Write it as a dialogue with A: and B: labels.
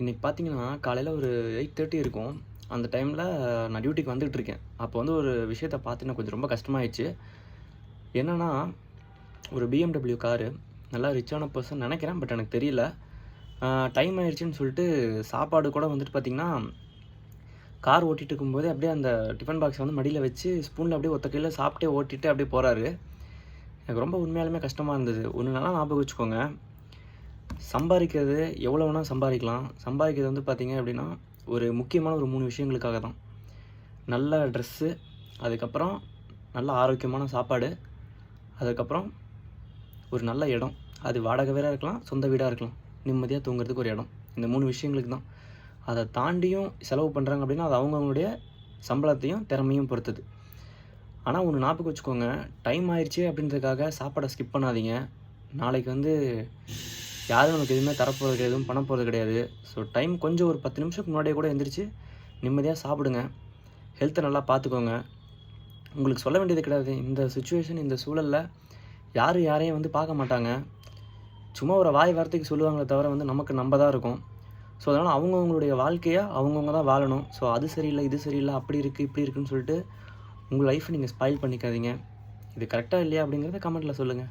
A: இன்றைக்கி பார்த்தீங்கன்னா, காலையில ஒரு 8:30 இருக்கும். அந்த டைமில நான் டியூட்டிக்கு வந்துட்டுருக்கேன். அப்போ வந்து ஒரு விஷயத்த பார்த்து எனக்கு கொஞ்சம் ரொம்ப கஷ்டமாயிடுச்சு. என்னன்னா, ஒரு BMW காரு. நல்லா ரிச்சான பெர்சன் நெனைக்கிறேன். பட் எனக்கு தெரியல. டைம் ஆயிடுச்சுன்னு சொல்லிட்டு சாப்பாடு கூட வந்துட்டு பார்த்தீங்கன்னா, கார் ஓட்டிட்டு இருக்கும்போதே அப்படியே அந்த டிஃபன் பாக்ஸ வந்து மடியில வச்சு ஸ்பூன்ல அப்படியே ஒத்த கையில சாப்பிட்டே ஓட்டிட்டு அப்படியே போறாரு. எனக்கு ரொம்ப உண்மையாலுமே கஷ்டமா இருந்தது. ஒண்ணு நல்லா ஞாபகம் வச்சுக்கோங்க. சம்பாரிக்கிறது எவ்வளோ வேணா சம்பாரிக்கலாம். சம்பாரிக்கிறது வந்து பார்த்தீங்க அப்படின்னா, ஒரு முக்கியமான ஒரு 3 விஷயங்களுக்காக தான். நல்ல ட்ரெஸ்ஸு, அதுக்கப்புறம் நல்ல ஆரோக்கியமான சாப்பாடு, அதுக்கப்புறம் ஒரு நல்ல இடம். அது வாடகை வீடா இருக்கலாம், சொந்த வீடா இருக்கலாம். நிம்மதியா தூங்குறதுக்கு ஒரு இடம். இந்த 3 விஷயங்களுக்கு தான். அத தாண்டியும் செலவு பண்றாங்க அப்படின்னா, அது அவங்கவங்களுடைய சம்பளத்தையும், திறமையும் பொறுத்தது. ஆனா ஒண்ணு ஞாபகம் வச்சுக்கோங்க, டைம் ஆயிருச்சு அப்படின்றதுக்காக சாப்பாட ஸ்கிப் பண்ணாதீங்க. நாளைக்கு வந்து யாரும் நமக்கு எதுவுமே தரப்போறது கிடையாது, எதுவும் பண்ண போறது கிடையாது. ஸோ டைம் கொஞ்சம் ஒரு 10 நிமிஷத்துக்கு முன்னாடியே கூட எந்திரிச்சு, நிம்மதியா சாப்பிடுங்க. ஹெல்த்த நல்லா பார்த்துக்கோங்க. உங்களுக்கு சொல்ல வேண்டியது கிடையாது. இந்த சிச்சுவேஷன், இந்த சூழல்ல யாரும் யாரையும் வந்து பார்க்க மாட்டாங்க. சும்மா ஒரு வாய் வார்த்தைக்கு சொல்லுவாங்களே தவிர வந்து நமக்கு நம்ப தான் இருக்கும். ஸோ அதனால அவங்கவங்களுடைய வாழ்க்கைய அவங்கவங்க தான் வாழணும். ஸோ அது சரியில்ல, இது சரியில்ல, அப்படி இருக்கு, இப்படி இருக்குன்னு சொல்லிட்டு உங்க லைஃப்ப நீங்க ஸ்பாயில் பண்ணிக்காதீங்க. இது கரெக்ட்டா இல்லையா அப்படிங்கிறத கமெண்ட்ல சொல்லுங்க.